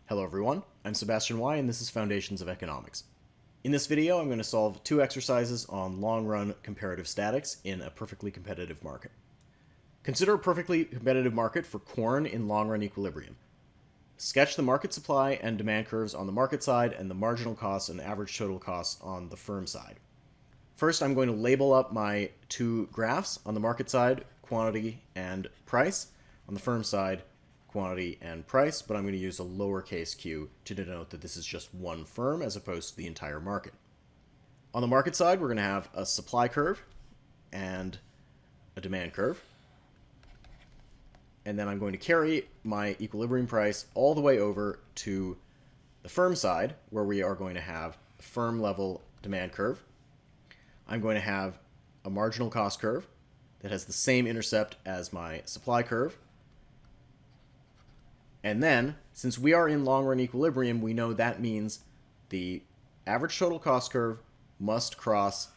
Hello everyone, I'm Sebastian Y and this is Foundations of Economics. In this video I'm going to solve two exercises on long-run comparative statics in a perfectly competitive market. Consider a perfectly competitive market for corn in long-run equilibrium. Sketch the market supply and demand curves on the market side and the marginal costs and average total costs on the firm side. First I'm going to label up my two graphs. On the market side, quantity and price. On the firm side, quantity and price, but I'm going to use a lowercase q to denote that this is just one firm as opposed to the entire market. On the market side, we're going to have a supply curve and a demand curve. And then I'm going to carry my equilibrium price all the way over to the firm side, where we are going to have a firm level demand curve. I'm going to have a marginal cost curve that has the same intercept as my supply curve. And then, since we are in long-run equilibrium, we know that means the average total cost curve must cross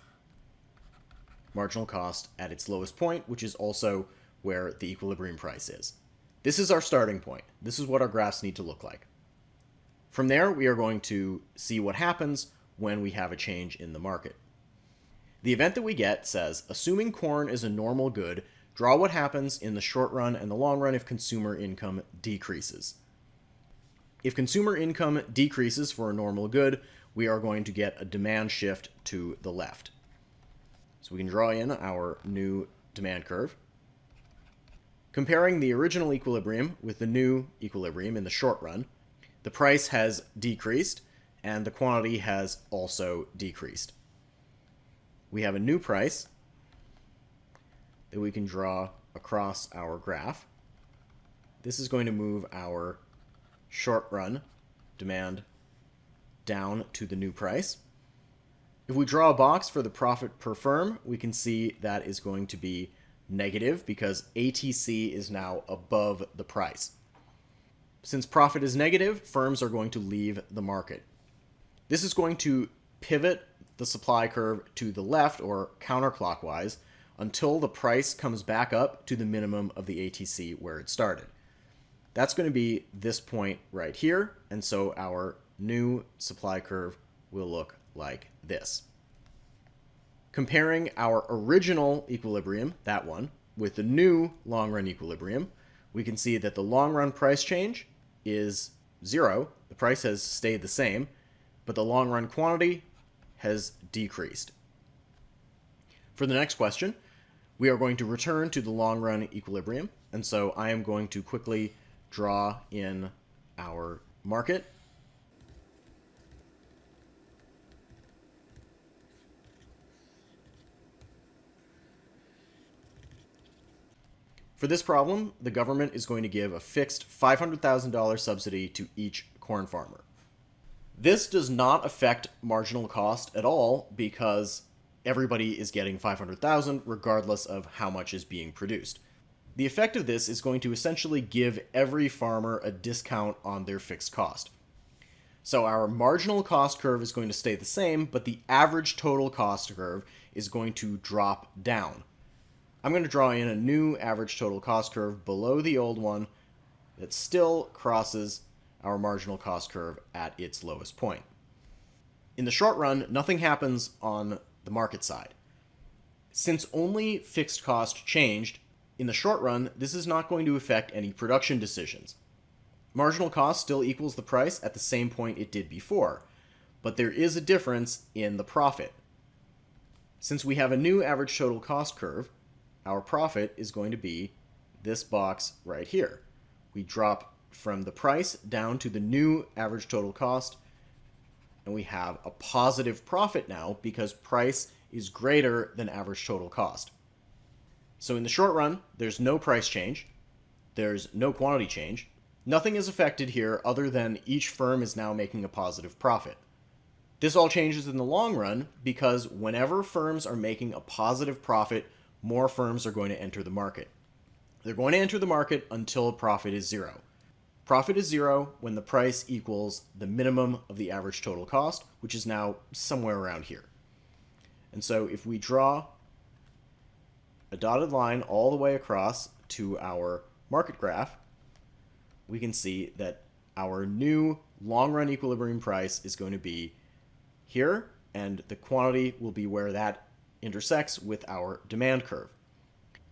marginal cost at its lowest point, which is also where the equilibrium price is. This is our starting point. This is what our graphs need to look like. From there, we are going to see what happens when we have a change in the market. The event that we get says, assuming corn is a normal good, draw what happens in the short run and the long run if consumer income decreases. If consumer income decreases for a normal good, we are going to get a demand shift to the left. So we can draw in our new demand curve. Comparing the original equilibrium with the new equilibrium in the short run, the price has decreased and the quantity has also decreased. We have a new price that we can draw across our graph. This is going to move our short run demand down to the new price. If we draw a box for the profit per firm, we can see that is going to be negative because ATC is now above the price. Since profit is negative, firms are going to leave the market. This is going to pivot the supply curve to the left or counterclockwise until the price comes back up to the minimum of the ATC where it started. That's going to be this point right here, and so our new supply curve will look like this. Comparing our original equilibrium, that one, with the new long-run equilibrium, we can see that the long-run price change is 0. The price has stayed the same, but the long-run quantity has decreased. For the next question, we are going to return to the long-run equilibrium, and so I am going to quickly draw in our market. For this problem, the government is going to give a fixed $500,000 subsidy to each corn farmer. This does not affect marginal cost at all because everybody is getting $500,000 regardless of how much is being produced. The effect of this is going to essentially give every farmer a discount on their fixed cost. So our marginal cost curve is going to stay the same, but the average total cost curve is going to drop down. I'm going to draw in a new average total cost curve below the old one that still crosses our marginal cost curve at its lowest point. In the short run, nothing happens on the market side. Since only fixed cost changed, in the short run, this is not going to affect any production decisions. Marginal cost still equals the price at the same point it did before, but there is a difference in the profit. Since we have a new average total cost curve, our profit is going to be this box right here. We drop from the price down to the new average total cost, and we have a positive profit now because price is greater than average total cost. So in the short run, there's no price change, there's no quantity change, nothing is affected here other than each firm is now making a positive profit. This all changes in the long run because whenever firms are making a positive profit, more firms are going to enter the market. They're going to enter the market until profit is 0. Profit is 0 when the price equals the minimum of the average total cost, which is now somewhere around here. And so if we draw a dotted line all the way across to our market graph, we can see that our new long-run equilibrium price is going to be here, and the quantity will be where that intersects with our demand curve.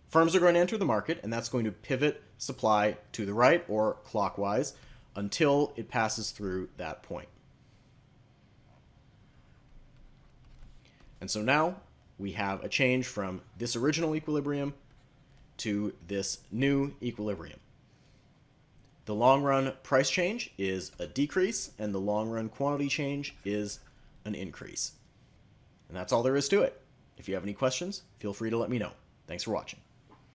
Firms are going to enter the market, and that's going to pivot supply to the right or clockwise until it passes through that point. And so now we have a change from this original equilibrium to this new equilibrium. The long-run price change is a decrease, and the long-run quantity change is an increase. And that's all there is to it. If you have any questions, feel free to let me know. Thanks for watching.